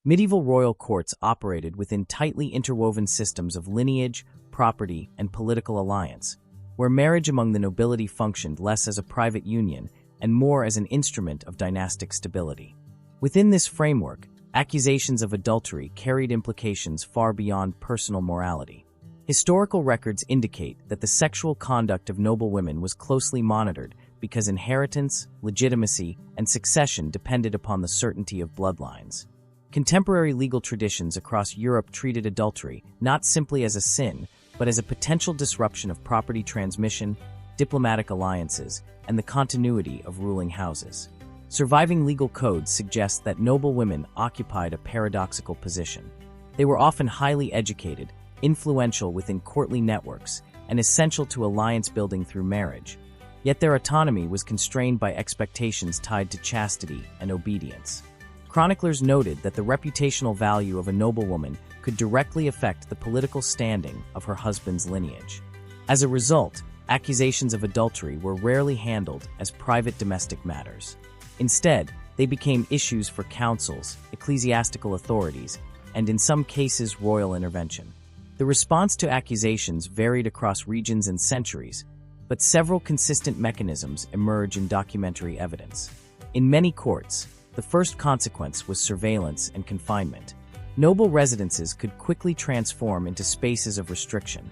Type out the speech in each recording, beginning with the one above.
Medieval royal courts operated within tightly interwoven systems of lineage, property, and political alliance, where marriage among the nobility functioned less as a private union and more as an instrument of dynastic stability. Within this framework, accusations of adultery carried implications far beyond personal morality. Historical records indicate that the sexual conduct of noblewomen was closely monitored because inheritance, legitimacy, and succession depended upon the certainty of bloodlines. Contemporary legal traditions across Europe treated adultery not simply as a sin, but as a potential disruption of property transmission, diplomatic alliances, and the continuity of ruling houses. Surviving legal codes suggest that noblewomen occupied a paradoxical position. They were often highly educated, influential within courtly networks, and essential to alliance building through marriage. Yet their autonomy was constrained by expectations tied to chastity and obedience. Chroniclers noted that the reputational value of a noblewoman could directly affect the political standing of her husband's lineage. As a result, accusations of adultery were rarely handled as private domestic matters. Instead, they became issues for councils, ecclesiastical authorities, and in some cases royal intervention. The response to accusations varied across regions and centuries, but several consistent mechanisms emerge in documentary evidence. In many courts, the first consequence was surveillance and confinement. Noble residences could quickly transform into spaces of restriction,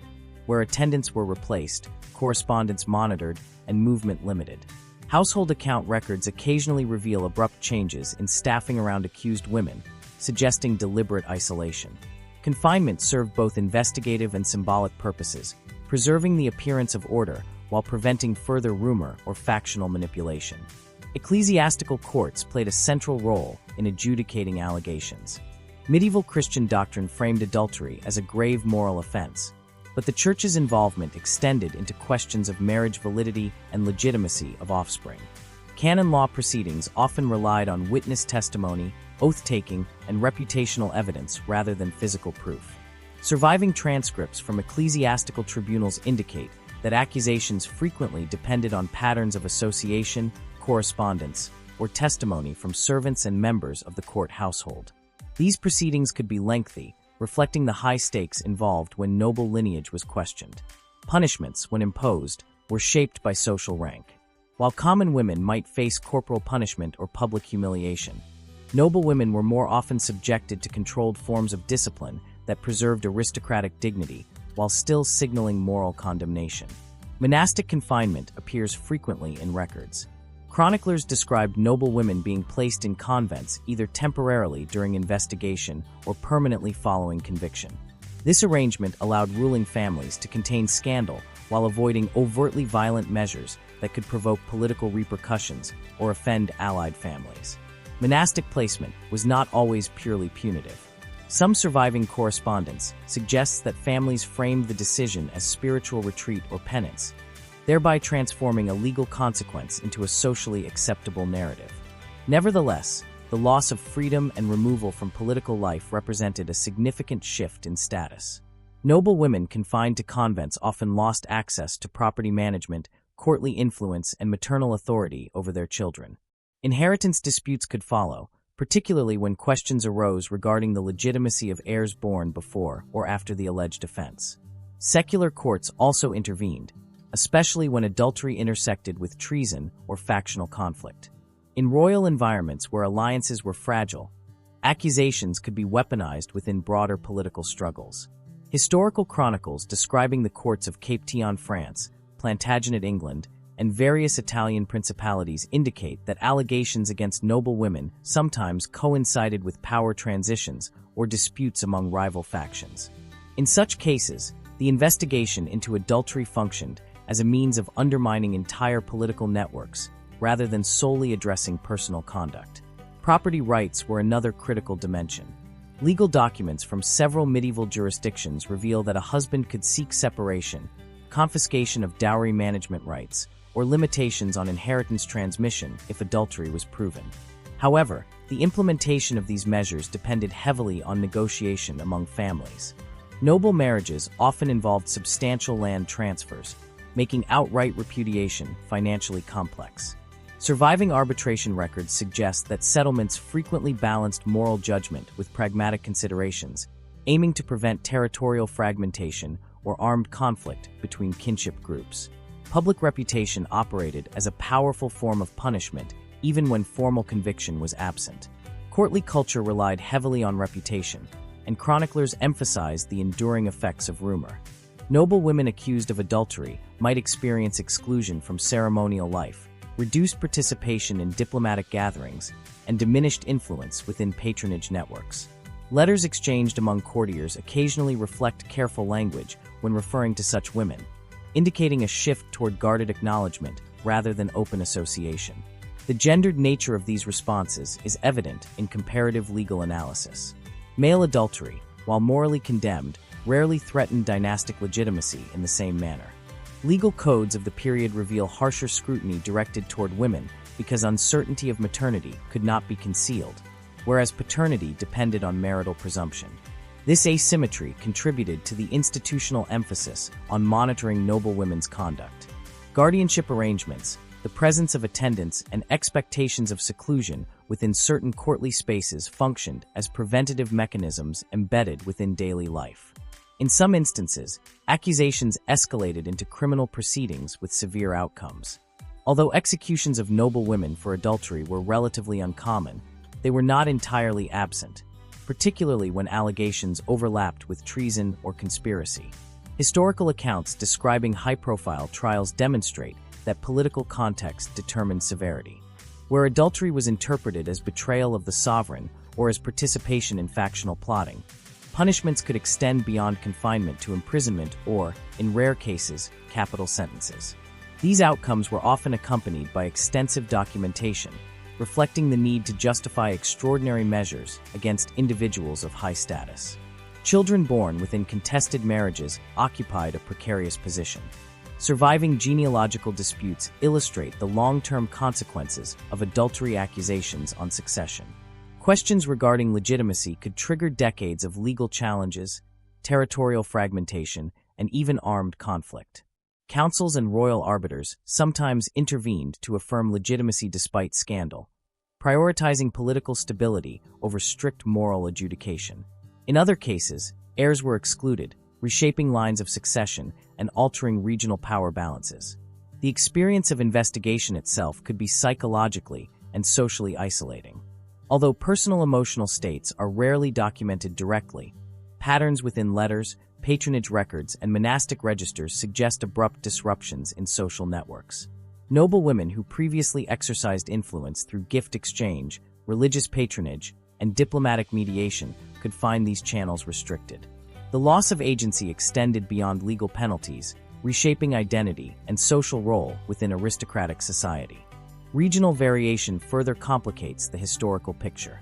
where attendants were replaced, correspondence monitored, and movement limited. Household account records occasionally reveal abrupt changes in staffing around accused women, suggesting deliberate isolation. Confinement served both investigative and symbolic purposes, preserving the appearance of order while preventing further rumor or factional manipulation. Ecclesiastical courts played a central role in adjudicating allegations. Medieval Christian doctrine framed adultery as a grave moral offense, but the Church's involvement extended into questions of marriage validity and legitimacy of offspring. Canon law proceedings often relied on witness testimony, oath-taking, and reputational evidence rather than physical proof. Surviving transcripts from ecclesiastical tribunals indicate that accusations frequently depended on patterns of association, correspondence, or testimony from servants and members of the court household. These proceedings could be lengthy, reflecting the high stakes involved when noble lineage was questioned. Punishments, when imposed, were shaped by social rank. While common women might face corporal punishment or public humiliation, noblewomen were more often subjected to controlled forms of discipline that preserved aristocratic dignity while still signaling moral condemnation. Monastic confinement appears frequently in records. Chroniclers described noblewomen being placed in convents either temporarily during investigation or permanently following conviction. This arrangement allowed ruling families to contain scandal while avoiding overtly violent measures that could provoke political repercussions or offend allied families. Monastic placement was not always purely punitive. Some surviving correspondence suggests that families framed the decision as spiritual retreat or penance, thereby transforming a legal consequence into a socially acceptable narrative. Nevertheless, the loss of freedom and removal from political life represented a significant shift in status. Noble women confined to convents often lost access to property management, courtly influence, and maternal authority over their children. Inheritance disputes could follow, particularly when questions arose regarding the legitimacy of heirs born before or after the alleged offense. Secular courts also intervened, especially when adultery intersected with treason or factional conflict. In royal environments where alliances were fragile, accusations could be weaponized within broader political struggles. Historical chronicles describing the courts of Capetian France, Plantagenet England, and various Italian principalities indicate that allegations against noble women sometimes coincided with power transitions or disputes among rival factions. In such cases, the investigation into adultery functioned as a means of undermining entire political networks rather than solely addressing personal conduct. Property rights were another critical dimension. Legal documents from several medieval jurisdictions reveal that a husband could seek separation, confiscation of dowry management rights, or limitations on inheritance transmission if adultery was proven. However, the implementation of these measures depended heavily on negotiation among families. Noble marriages often involved substantial land transfers, making outright repudiation financially complex. Surviving arbitration records suggest that settlements frequently balanced moral judgment with pragmatic considerations, aiming to prevent territorial fragmentation or armed conflict between kinship groups. Public reputation operated as a powerful form of punishment even when formal conviction was absent. Courtly culture relied heavily on reputation, and chroniclers emphasized the enduring effects of rumor. Noblewomen accused of adultery might experience exclusion from ceremonial life, reduced participation in diplomatic gatherings, and diminished influence within patronage networks. Letters exchanged among courtiers occasionally reflect careful language when referring to such women, indicating a shift toward guarded acknowledgement rather than open association. The gendered nature of these responses is evident in comparative legal analysis. Male adultery, while morally condemned, rarely threatened dynastic legitimacy in the same manner. Legal codes of the period reveal harsher scrutiny directed toward women because uncertainty of maternity could not be concealed, whereas paternity depended on marital presumption. This asymmetry contributed to the institutional emphasis on monitoring noblewomen's conduct. Guardianship arrangements, the presence of attendants, and expectations of seclusion within certain courtly spaces functioned as preventative mechanisms embedded within daily life. In some instances, accusations escalated into criminal proceedings with severe outcomes. Although executions of noblewomen for adultery were relatively uncommon, they were not entirely absent, particularly when allegations overlapped with treason or conspiracy. Historical accounts describing high-profile trials demonstrate that political context determined severity. Where adultery was interpreted as betrayal of the sovereign or as participation in factional plotting, punishments could extend beyond confinement to imprisonment or, in rare cases, capital sentences. These outcomes were often accompanied by extensive documentation, reflecting the need to justify extraordinary measures against individuals of high status. Children born within contested marriages occupied a precarious position. Surviving genealogical disputes illustrate the long-term consequences of adultery accusations on succession. Questions regarding legitimacy could trigger decades of legal challenges, territorial fragmentation, and even armed conflict. Councils and royal arbiters sometimes intervened to affirm legitimacy despite scandal, prioritizing political stability over strict moral adjudication. In other cases, heirs were excluded, reshaping lines of succession and altering regional power balances. The experience of investigation itself could be psychologically and socially isolating. Although personal emotional states are rarely documented directly, patterns within letters, patronage records, and monastic registers suggest abrupt disruptions in social networks. Noblewomen who previously exercised influence through gift exchange, religious patronage, and diplomatic mediation could find these channels restricted. The loss of agency extended beyond legal penalties, reshaping identity and social role within aristocratic society. Regional variation further complicates the historical picture.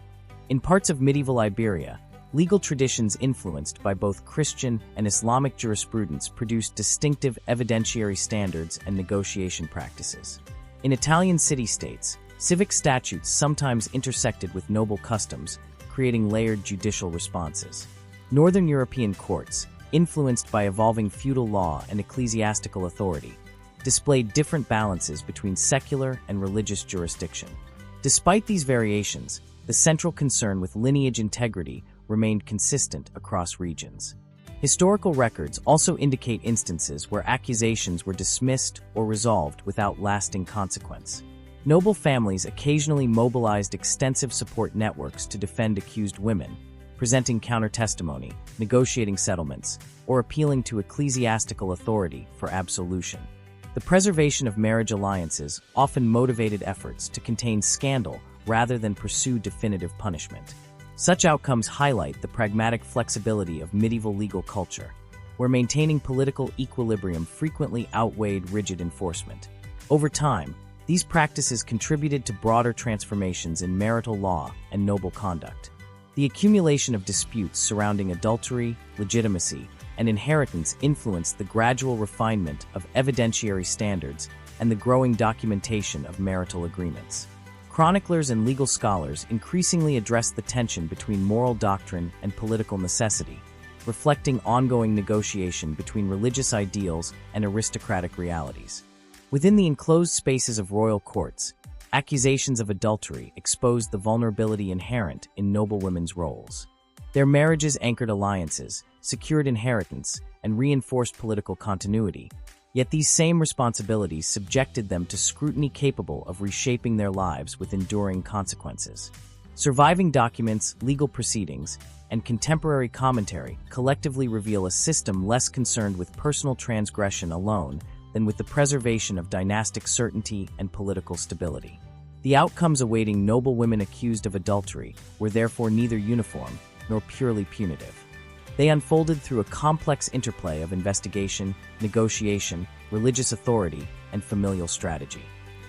In parts of medieval Iberia, legal traditions influenced by both Christian and Islamic jurisprudence produced distinctive evidentiary standards and negotiation practices. In Italian city-states, civic statutes sometimes intersected with noble customs, creating layered judicial responses. Northern European courts, influenced by evolving feudal law and ecclesiastical authority, displayed different balances between secular and religious jurisdiction. Despite these variations, the central concern with lineage integrity remained consistent across regions. Historical records also indicate instances where accusations were dismissed or resolved without lasting consequence. Noble families occasionally mobilized extensive support networks to defend accused women, presenting counter-testimony, negotiating settlements, or appealing to ecclesiastical authority for absolution. The preservation of marriage alliances often motivated efforts to contain scandal rather than pursue definitive punishment. Such outcomes highlight the pragmatic flexibility of medieval legal culture, where maintaining political equilibrium frequently outweighed rigid enforcement. Over time, these practices contributed to broader transformations in marital law and noble conduct. The accumulation of disputes surrounding adultery, legitimacy, and inheritance influenced the gradual refinement of evidentiary standards and the growing documentation of marital agreements. Chroniclers and legal scholars increasingly address the tension between moral doctrine and political necessity, reflecting ongoing negotiation between religious ideals and aristocratic realities. Within the enclosed spaces of royal courts, accusations of adultery exposed the vulnerability inherent in noblewomen's roles. Their marriages anchored alliances, secured inheritance, and reinforced political continuity, yet these same responsibilities subjected them to scrutiny capable of reshaping their lives with enduring consequences. Surviving documents, legal proceedings, and contemporary commentary collectively reveal a system less concerned with personal transgression alone than with the preservation of dynastic certainty and political stability. The outcomes awaiting noblewomen accused of adultery were therefore neither uniform nor purely punitive. They unfolded through a complex interplay of investigation, negotiation, religious authority, and familial strategy.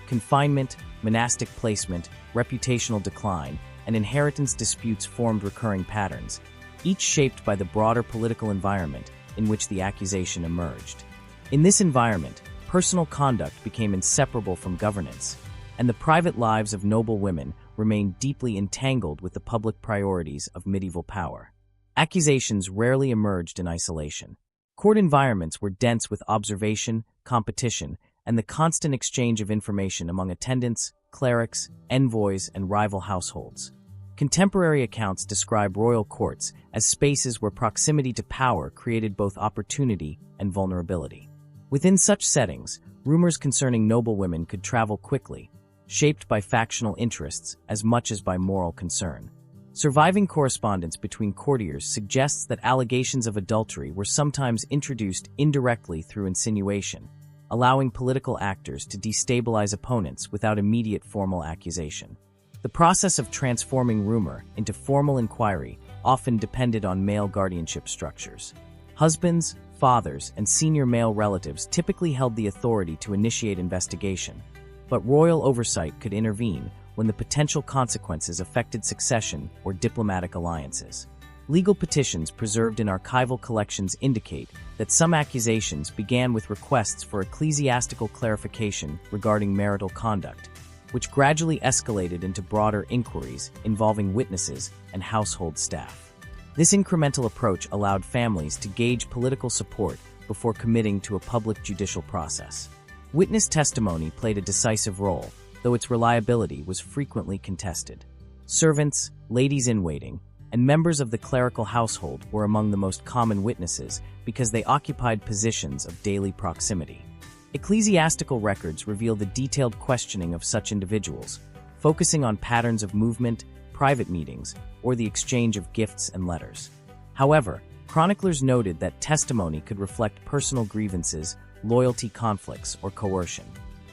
Confinement, monastic placement, reputational decline, and inheritance disputes formed recurring patterns, each shaped by the broader political environment in which the accusation emerged. In this environment, personal conduct became inseparable from governance, and the private lives of noblewomen remained deeply entangled with the public priorities of medieval power. Accusations rarely emerged in isolation. Court environments were dense with observation, competition, and the constant exchange of information among attendants, clerics, envoys, and rival households. Contemporary accounts describe royal courts as spaces where proximity to power created both opportunity and vulnerability. Within such settings, rumors concerning noblewomen could travel quickly, shaped by factional interests as much as by moral concern. Surviving correspondence between courtiers suggests that allegations of adultery were sometimes introduced indirectly through insinuation, allowing political actors to destabilize opponents without immediate formal accusation. The process of transforming rumor into formal inquiry often depended on male guardianship structures. Husbands, fathers, and senior male relatives typically held the authority to initiate investigation, but royal oversight could intervene when the potential consequences affected succession or diplomatic alliances. Legal petitions preserved in archival collections indicate that some accusations began with requests for ecclesiastical clarification regarding marital conduct, which gradually escalated into broader inquiries involving witnesses and household staff. This incremental approach allowed families to gauge political support before committing to a public judicial process. Witness testimony played a decisive role, though its reliability was frequently contested. Servants, ladies-in-waiting, and members of the clerical household were among the most common witnesses because they occupied positions of daily proximity. Ecclesiastical records reveal the detailed questioning of such individuals, focusing on patterns of movement, private meetings, or the exchange of gifts and letters. However, chroniclers noted that testimony could reflect personal grievances, loyalty conflicts, or coercion.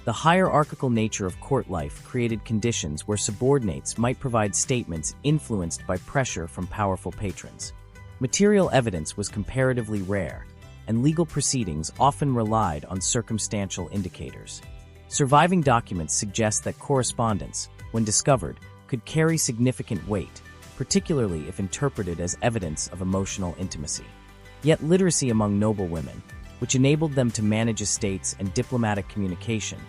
The hierarchical nature of court life created conditions where subordinates might provide statements influenced by pressure from powerful patrons. Material evidence was comparatively rare, and legal proceedings often relied on circumstantial indicators. Surviving documents suggest that correspondence, when discovered, could carry significant weight, particularly if interpreted as evidence of emotional intimacy. Yet literacy among noblewomen, which enabled them to manage estates and diplomatic communication,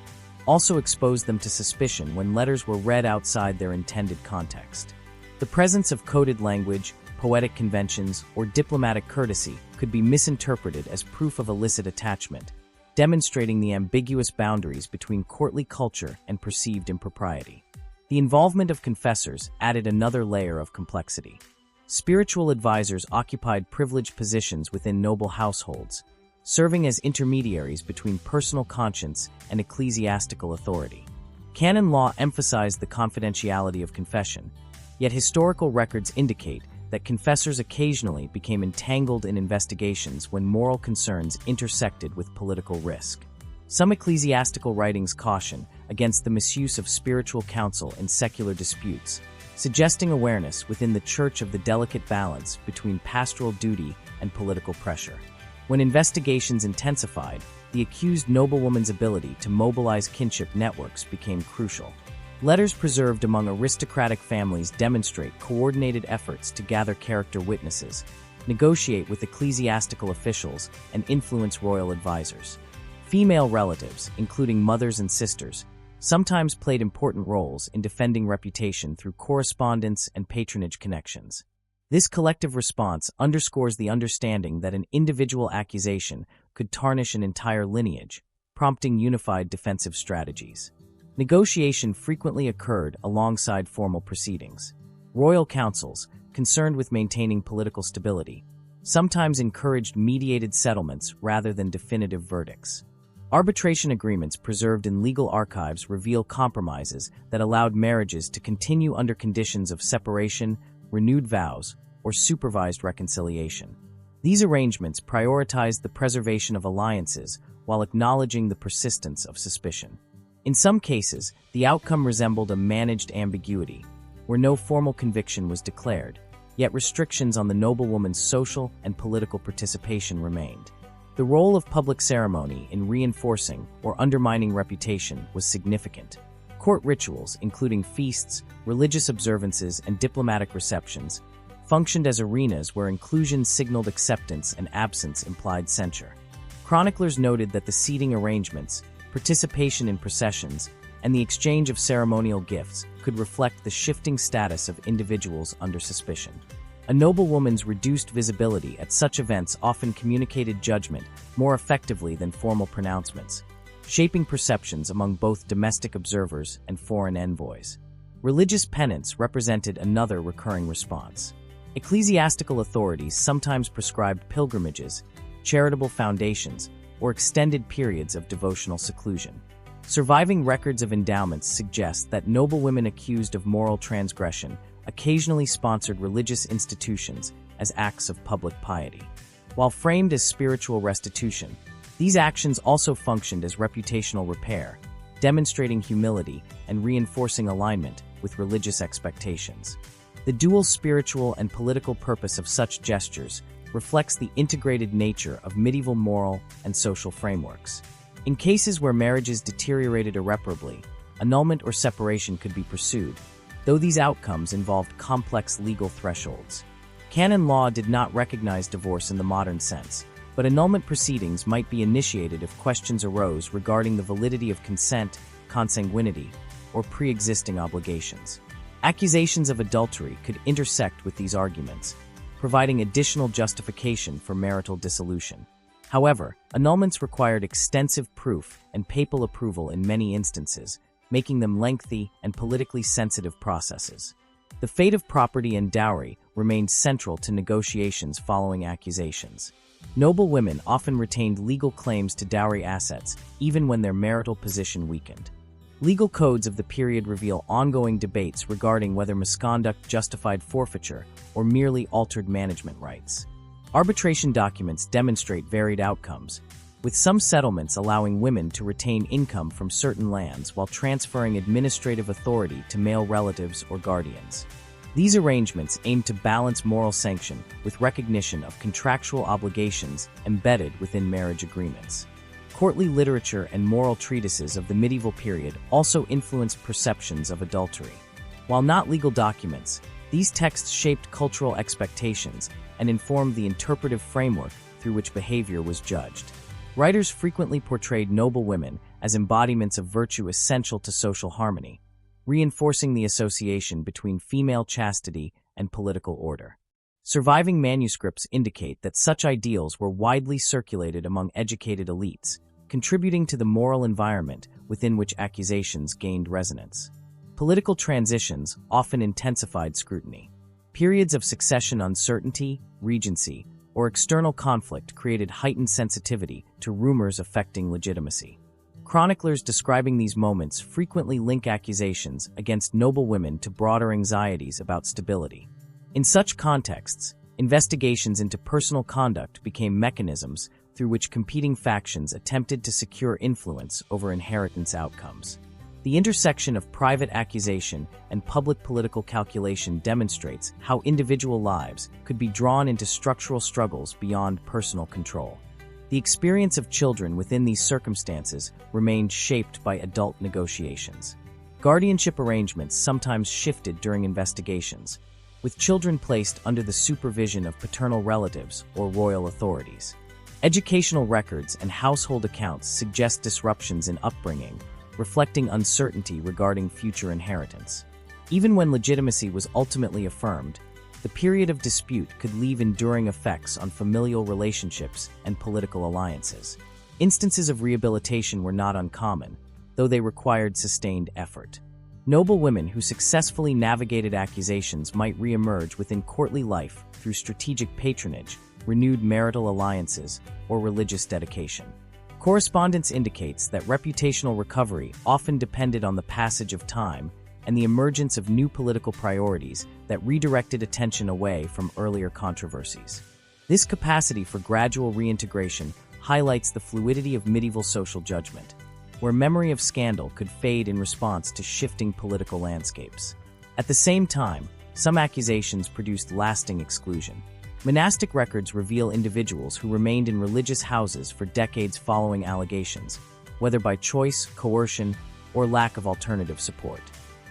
also exposed them to suspicion when letters were read outside their intended context. The presence of coded language, poetic conventions, or diplomatic courtesy could be misinterpreted as proof of illicit attachment, demonstrating the ambiguous boundaries between courtly culture and perceived impropriety. The involvement of confessors added another layer of complexity. Spiritual advisors occupied privileged positions within noble households, serving as intermediaries between personal conscience and ecclesiastical authority. Canon law emphasized the confidentiality of confession, yet historical records indicate that confessors occasionally became entangled in investigations when moral concerns intersected with political risk. Some ecclesiastical writings caution against the misuse of spiritual counsel in secular disputes, suggesting awareness within the Church of the delicate balance between pastoral duty and political pressure. When investigations intensified, the accused noblewoman's ability to mobilize kinship networks became crucial. Letters preserved among aristocratic families demonstrate coordinated efforts to gather character witnesses, negotiate with ecclesiastical officials, and influence royal advisors. Female relatives, including mothers and sisters, sometimes played important roles in defending reputation through correspondence and patronage connections. This collective response underscores the understanding that an individual accusation could tarnish an entire lineage, prompting unified defensive strategies. Negotiation frequently occurred alongside formal proceedings. Royal councils, concerned with maintaining political stability, sometimes encouraged mediated settlements rather than definitive verdicts. Arbitration agreements preserved in legal archives reveal compromises that allowed marriages to continue under conditions of separation, renewed vows, or supervised reconciliation. These arrangements prioritized the preservation of alliances while acknowledging the persistence of suspicion. In some cases, the outcome resembled a managed ambiguity, where no formal conviction was declared, yet restrictions on the noblewoman's social and political participation remained. The role of public ceremony in reinforcing or undermining reputation was significant. Court rituals, including feasts, religious observances, and diplomatic receptions, functioned as arenas where inclusion signaled acceptance and absence implied censure. Chroniclers noted that the seating arrangements, participation in processions, and the exchange of ceremonial gifts could reflect the shifting status of individuals under suspicion. A noblewoman's reduced visibility at such events often communicated judgment more effectively than formal pronouncements, shaping perceptions among both domestic observers and foreign envoys. Religious penance represented another recurring response. Ecclesiastical authorities sometimes prescribed pilgrimages, charitable foundations, or extended periods of devotional seclusion. Surviving records of endowments suggest that noblewomen accused of moral transgression occasionally sponsored religious institutions as acts of public piety. While framed as spiritual restitution, these actions also functioned as reputational repair, demonstrating humility and reinforcing alignment with religious expectations. The dual spiritual and political purpose of such gestures reflects the integrated nature of medieval moral and social frameworks. In cases where marriages deteriorated irreparably, annulment or separation could be pursued, though these outcomes involved complex legal thresholds. Canon law did not recognize divorce in the modern sense, but annulment proceedings might be initiated if questions arose regarding the validity of consent, consanguinity, or pre-existing obligations. Accusations of adultery could intersect with these arguments, providing additional justification for marital dissolution. However, annulments required extensive proof and papal approval in many instances, making them lengthy and politically sensitive processes. The fate of property and dowry remained central to negotiations following accusations. Noblewomen often retained legal claims to dowry assets, even when their marital position weakened. Legal codes of the period reveal ongoing debates regarding whether misconduct justified forfeiture or merely altered management rights. Arbitration documents demonstrate varied outcomes, with some settlements allowing women to retain income from certain lands while transferring administrative authority to male relatives or guardians. These arrangements aim to balance moral sanction with recognition of contractual obligations embedded within marriage agreements. Courtly literature and moral treatises of the medieval period also influenced perceptions of adultery. While not legal documents, these texts shaped cultural expectations and informed the interpretive framework through which behavior was judged. Writers frequently portrayed noblewomen as embodiments of virtue essential to social harmony, reinforcing the association between female chastity and political order. Surviving manuscripts indicate that such ideals were widely circulated among educated elites, contributing to the moral environment within which accusations gained resonance. Political transitions often intensified scrutiny. Periods of succession uncertainty, regency, or external conflict created heightened sensitivity to rumors affecting legitimacy. Chroniclers describing these moments frequently link accusations against noblewomen to broader anxieties about stability. In such contexts, investigations into personal conduct became mechanisms through which competing factions attempted to secure influence over inheritance outcomes. The intersection of private accusation and public political calculation demonstrates how individual lives could be drawn into structural struggles beyond personal control. The experience of children within these circumstances remained shaped by adult negotiations. Guardianship arrangements sometimes shifted during investigations, with children placed under the supervision of paternal relatives or royal authorities. Educational records and household accounts suggest disruptions in upbringing, reflecting uncertainty regarding future inheritance. Even when legitimacy was ultimately affirmed, the period of dispute could leave enduring effects on familial relationships and political alliances. Instances of rehabilitation were not uncommon, though they required sustained effort. Noblewomen who successfully navigated accusations might re-emerge within courtly life through strategic patronage, renewed marital alliances, or religious dedication. Correspondence indicates that reputational recovery often depended on the passage of time and the emergence of new political priorities that redirected attention away from earlier controversies. This capacity for gradual reintegration highlights the fluidity of medieval social judgment, where memory of scandal could fade in response to shifting political landscapes. At the same time, some accusations produced lasting exclusion. Monastic records reveal individuals who remained in religious houses for decades following allegations, whether by choice, coercion, or lack of alternative support.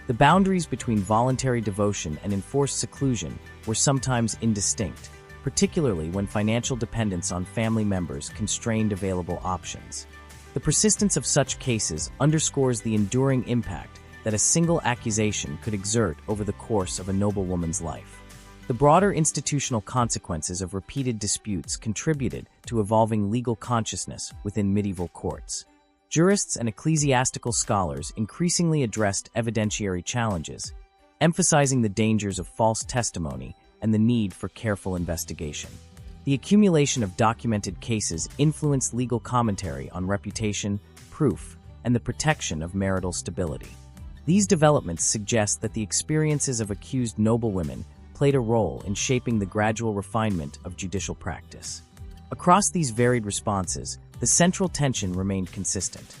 The boundaries between voluntary devotion and enforced seclusion were sometimes indistinct, particularly when financial dependence on family members constrained available options. The persistence of such cases underscores the enduring impact that a single accusation could exert over the course of a noblewoman's life. The broader institutional consequences of repeated disputes contributed to evolving legal consciousness within medieval courts. Jurists and ecclesiastical scholars increasingly addressed evidentiary challenges, emphasizing the dangers of false testimony and the need for careful investigation. The accumulation of documented cases influenced legal commentary on reputation, proof, and the protection of marital stability. These developments suggest that the experiences of accused noblewomen played a role in shaping the gradual refinement of judicial practice. Across these varied responses, the central tension remained consistent: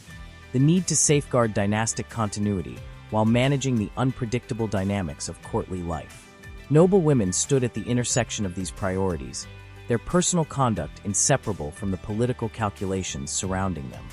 the need to safeguard dynastic continuity while managing the unpredictable dynamics of courtly life. Noblewomen stood at the intersection of these priorities, their personal conduct inseparable from the political calculations surrounding them.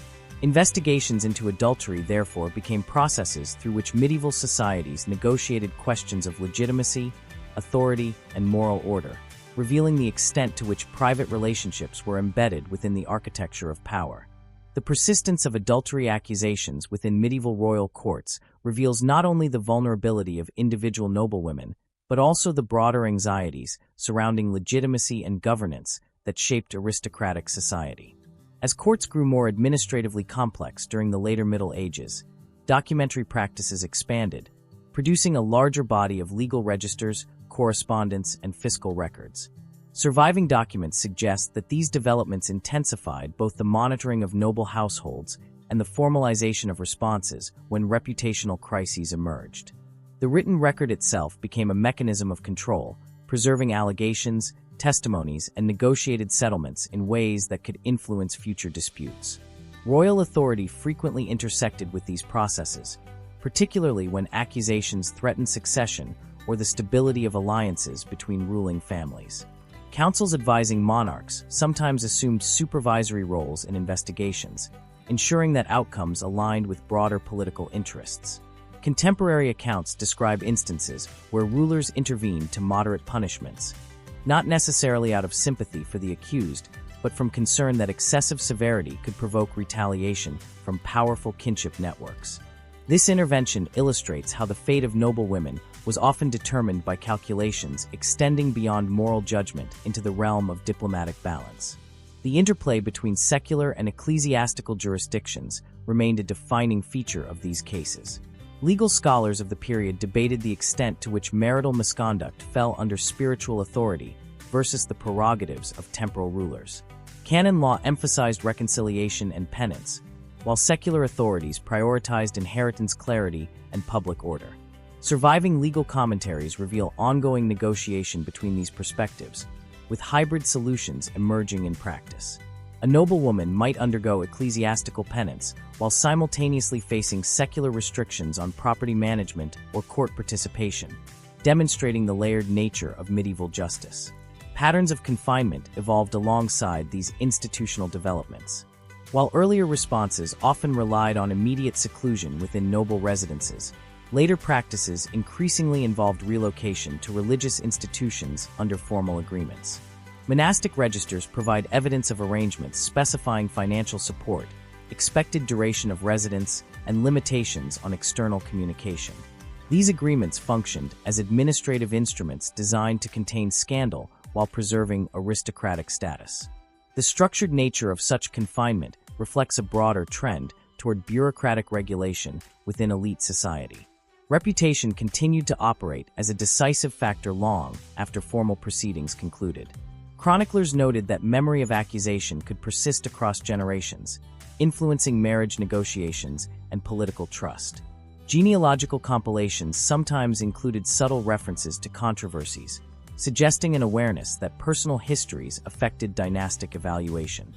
Investigations into adultery therefore became processes through which medieval societies negotiated questions of legitimacy, authority, and moral order, revealing the extent to which private relationships were embedded within the architecture of power. The persistence of adultery accusations within medieval royal courts reveals not only the vulnerability of individual noblewomen, but also the broader anxieties surrounding legitimacy and governance that shaped aristocratic society. As courts grew more administratively complex during the later Middle Ages, documentary practices expanded, producing a larger body of legal registers, correspondence, and fiscal records. Surviving documents suggest that these developments intensified both the monitoring of noble households and the formalization of responses when reputational crises emerged. The written record itself became a mechanism of control, preserving allegations, testimonies, and negotiated settlements in ways that could influence future disputes. Royal authority frequently intersected with these processes, particularly when accusations threatened succession or the stability of alliances between ruling families. Councils advising monarchs sometimes assumed supervisory roles in investigations, ensuring that outcomes aligned with broader political interests. Contemporary accounts describe instances where rulers intervened to moderate punishments, not necessarily out of sympathy for the accused, but from concern that excessive severity could provoke retaliation from powerful kinship networks. This intervention illustrates how the fate of noblewomen was often determined by calculations extending beyond moral judgment into the realm of diplomatic balance. The interplay between secular and ecclesiastical jurisdictions remained a defining feature of these cases. Legal scholars of the period debated the extent to which marital misconduct fell under spiritual authority versus the prerogatives of temporal rulers. Canon law emphasized reconciliation and penance, while secular authorities prioritized inheritance clarity and public order. Surviving legal commentaries reveal ongoing negotiation between these perspectives, with hybrid solutions emerging in practice. A noblewoman might undergo ecclesiastical penance while simultaneously facing secular restrictions on property management or court participation, demonstrating the layered nature of medieval justice. Patterns of confinement evolved alongside these institutional developments. While earlier responses often relied on immediate seclusion within noble residences, later practices increasingly involved relocation to religious institutions under formal agreements. Monastic registers provide evidence of arrangements specifying financial support, expected duration of residence, and limitations on external communication. These agreements functioned as administrative instruments designed to contain scandal while preserving aristocratic status. The structured nature of such confinement reflects a broader trend toward bureaucratic regulation within elite society. Reputation continued to operate as a decisive factor long after formal proceedings concluded. Chroniclers noted that memory of accusation could persist across generations, influencing marriage negotiations and political trust. Genealogical compilations sometimes included subtle references to controversies, suggesting an awareness that personal histories affected dynastic evaluation.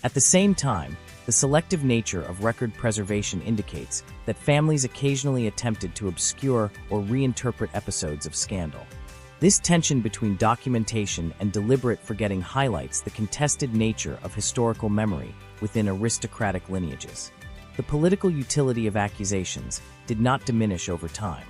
At the same time, the selective nature of record preservation indicates that families occasionally attempted to obscure or reinterpret episodes of scandal. This tension between documentation and deliberate forgetting highlights the contested nature of historical memory within aristocratic lineages. The political utility of accusations did not diminish over time.